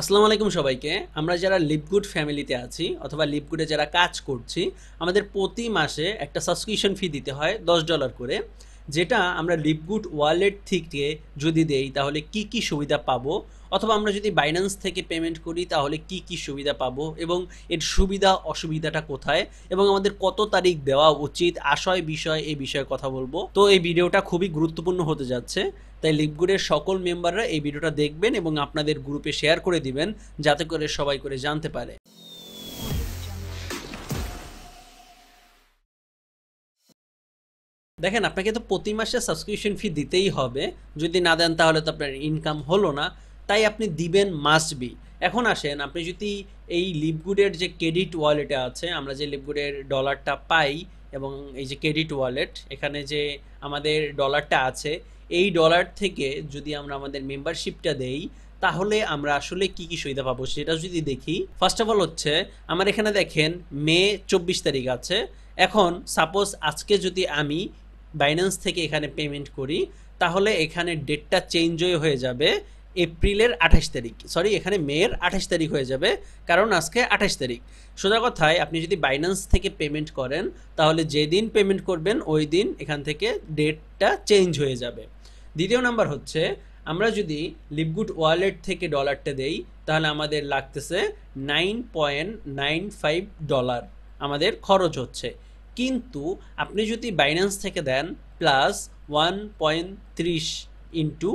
আসসালামু আলাইকুম সবাইকে। আমরা যারা লিভগুড ফ্যামিলিতে আছি অথবা লিভগুডে যারা কাজ করছি, আমাদের প্রতি মাসে একটা সাবস্ক্রিপশন ফি দিতে হয় $10 করে। যেটা আমরা লিভগুড ওয়ালেট থেকে যদি দেই তাহলে কি কি সুবিধা পাবো, অথবা আমরা যদি বাইন্যান্স থেকে পেমেন্ট করি তাহলে কি কি সুবিধা পাবো এবং এর সুবিধা অসুবিধাটা কোথায় এবং আমাদের কত তারিখ দেওয়া উচিত, আশয় বিষয় এই বিষয়ে কথা বলবো। তো এই ভিডিওটা খুবই গুরুত্বপূর্ণ হতে যাচ্ছে, তাই লিভগুডের সকল মেম্বাররা এই ভিডিওটা দেখবেন এবং আপনাদের গ্রুপে শেয়ার করে দিবেন যাতে করে সবাই করে জানতে পারে। দেখেন, আপনাকে তো প্রতি মাসে সাবস্ক্রিপশন ফি দিতেই হবে। যদি না দেন তাহলে তো আপনার ইনকাম হলো না, তাই আপনি দিবেন মাস্ট বি। এখন আসেন, আপনি যদি এই লিভগুডের যে ক্রেডিট ওয়ালেটে আছে, আমরা যে লিভগুডের ডলারটা পাই এবং এই যে ক্রেডিট ওয়ালেট, এখানে যে আমাদের ডলারটা আছে, এই ডলার থেকে যদি আমরা আমাদের মেম্বারশিপটা দেই তাহলে আমরা আসলে কি কি সুবিধা পাবো সেটা যদি দেখি। ফার্স্ট অফ অল হচ্ছে, আমার এখানে দেখেন মে 24 তারিখ আছে। এখন সাপোজ আজকে যদি আমি বাইন্যান্স থেকে এখানে পেমেন্ট করি তাহলে এখানে ডেটটা চেঞ্জ হয়ে যাবে এপ্রিলের 28 তারিখ, সরি এখানে মেয়ের 28 তারিখ হয়ে যাবে, কারণ আজকে 28 তারিখ। সোজা কথায় আপনি যদি বাইন্যান্স থেকে পেমেন্ট করেন তাহলে যেদিন পেমেন্ট করবেন ওই দিন এখান থেকে ডেটটা চেঞ্জ হয়ে যাবে। দ্বিতীয় নাম্বার হচ্ছে, আমরা যদি লিভগুড ওয়ালেট থেকে ডলারটা দেই তাহলে আমাদের লাগতেছে $9.95 আমাদের খরচ হচ্ছে। কিন্তু আপনি যদি বাইন্যান্স থেকে দেন প্লাস 1.30 ইন্টু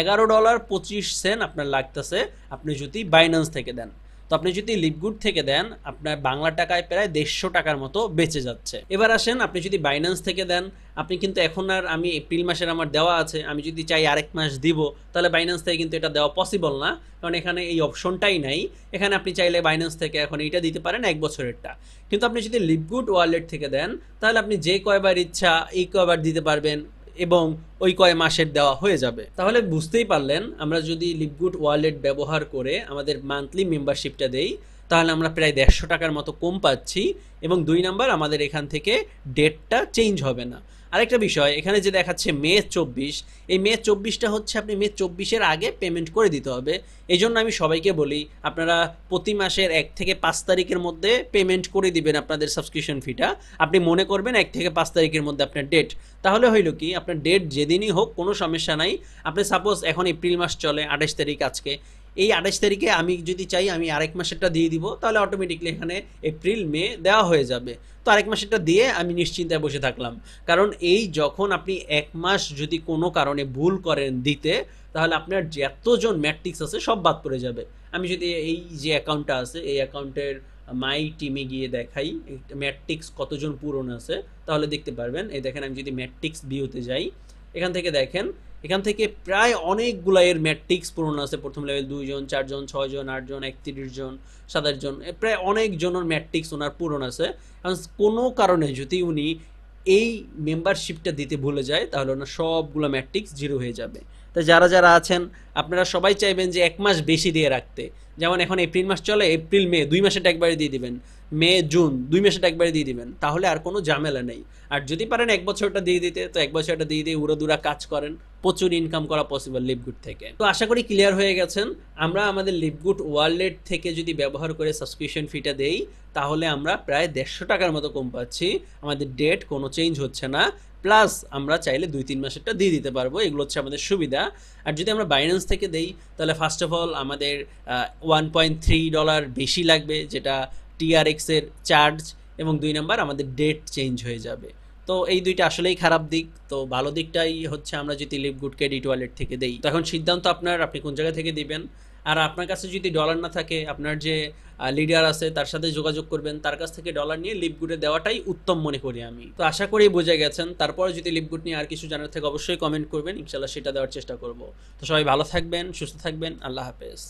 $11.25 আপনার লাগতেছে আপনি যদি বাইন্যান্স থেকে দেন। তো আপনি যদি লিভগুড থেকে দেন আপনার বাংলা টাকায় প্রায় 150 টাকার মতো বেঁচে যাচ্ছে। এবার আসেন, আপনি যদি বাইন্যান্স থেকে দেন, আপনি কিন্তু এখন আর আমি এপ্রিল মাসের আমার দেওয়া আছে, আমি যদি চাই আরেক মাস দিব তাহলে বাইন্যান্স থেকে কিন্তু এটা দেওয়া পসিবল না, কারণ এখানে এই অপশনটাই নাই। এখানে আপনি চাইলে বাইন্যান্স থেকে এখন এইটা দিতে পারেন 1 বছরেরটা। কিন্তু আপনি যদি লিভগুড ওয়ালেট থেকে দেন তাহলে আপনি যে কয়বার ইচ্ছা এই কয়বার দিতে পারবেন এবং ওই কয় মাসের দেওয়া হয়ে যাবে। তাহলে বুঝতেই পারলেন, আমরা যদি লিভগুড ওয়ালেট ব্যবহার করে আমাদের মান্থলি মেম্বারশিপটা দেই তাহলে আমরা প্রায় 150 টাকার মতো কম পাচ্ছি, এবং 2 নাম্বার আমাদের এখান থেকে ডেটটা চেঞ্জ হবে না। আরেকটা বিষয়, এখানে যে দেখাচ্ছে মে 24, এই মে 24টা হচ্ছে আপনি মে 24-এর আগে পেমেন্ট করে দিতে হবে। এই জন্য আমি সবাইকে বলি আপনারা প্রতি মাসের 1 থেকে 5 তারিখের মধ্যে পেমেন্ট করে দিবেন আপনাদের সাবস্ক্রিপশন ফিটা। আপনি মনে করবেন 1 থেকে 5 তারিখের মধ্যে আপনার ডেট, তাহলে হইল কি আপনার ডেট যেদিনই হোক কোনো সমস্যা নাই। আপনি সাপোজ এখন এপ্রিল মাস চলে, 28 তারিখ আজকে, এই 28 তারিখে আমি যদি চাই আমি আরেক মাসেরটা দিয়ে দিব তাহলে অটোমেটিকলি এখানে এপ্রিল মে দেওয়া হয়ে যাবে। তো আরেক মাসেরটা দিয়ে আমি নিশ্চিন্তায় বসে থাকলাম, কারণ এই যখন আপনি 1 মাস যদি কোনো কারণে ভুল করেন দিতে তাহলে আপনার যতজন ম্যাট্রিক্স আছে সব বাদ পড়ে যাবে। আমি যদি এই যে অ্যাকাউন্টটা আছে এই অ্যাকাউন্টের মাই টিমে গিয়ে দেখাই ম্যাট্রিক্স কতজন পূরণ আছে তাহলে দেখতে পারবেন। এই দেখেন, আমি যদি ম্যাট্রিক্স ভিউতে যাই এখান থেকে দেখেন, এখান থেকে প্রায় অনেকগুলো এর ম্যাট্রিক্স পূরণ আছে। প্রথম লেভেল 2 জন, 4 জন, 6 জন, 8 জন, 31 জন, 27 জন, প্রায় অনেক জনের ম্যাট্রিক্স ওনার পূরণ আছে। কারণ কোনো কারণে যদি উনি এই মেম্বারশিপটা দিতে ভুলে যায় তাহলে ওনার সবগুলো ম্যাট্রিক্স জিরো হয়ে যাবে। তো যারা যারা আছেন আপনারা সবাই চাইবেন যে 1 মাস বেশি দিয়ে রাখতে, যেমন এখন এপ্রিল মাস চলে, এপ্রিল মে 2 মাসেটা একবারে দিয়ে দিবেন, মে জুন 2 মাসেটা একবারে দিয়ে দিবেন, তাহলে আর কোনো ঝামেলা নেই। আর যদি পারেন 1 বছরটা দিয়ে দিতে তো 1 বছরটা দিয়ে দিয়ে উড়োদুরা কাজ করেন, প্রচুর ইনকাম করা পসিবল লিভগুড থেকে। তো আশা করি ক্লিয়ার হয়ে গেছেন। আমরা আমাদের লিভগুড ওয়ালেট থেকে যদি ব্যবহার করে সাবস্ক্রিপশন ফিটা দেই তাহলে আমরা প্রায় 150 টাকার মতো কম পাচ্ছি, আমাদের ডেট কোনো চেঞ্জ হচ্ছে না, প্লাস আমরা চাইলে 2-3 মাসেরটা দিয়ে দিতে পারবো। এগুলো হচ্ছে আমাদের সুবিধা। আর যদি আমরা বাইন্যান্স থেকে দেই তাহলে ফার্স্ট অফ অল আমাদের $1.3 বেশি লাগবে, যেটা টিআরএক্সের চার্জ, এবং 2 নাম্বার আমাদের ডেট চেঞ্জ হয়ে যাবে। তো এই দুইটা আসলেই খারাপ দিক। তো ভালো দিকটাই হচ্ছে আমরা যদি লিভগুড ক্রেডিট ওয়ালেট থেকে দেই। তো এখন সিদ্ধান্ত আপনার, আপনি কোন জায়গা থেকে দিবেন। আর আপনার কাছে যদি ডলার না থাকে আপনার যে লিডার আছে তার সাথে যোগাযোগ করবেন, তার কাছ থেকে ডলার নিয়ে লিভগুডে দেওয়াটাই উত্তম মনে করি আমি। তো আশা করি বুঝে গেছেন। তারপরে যদি লিভগুড নিয়ে আর কিছু জানার থাকে অবশ্যই কমেন্ট করবেন, ইনশাল্লাহ সেটা দেওয়ার চেষ্টা করব। তো সবাই ভালো থাকবেন, সুস্থ থাকবেন, আল্লাহ হাফেজ।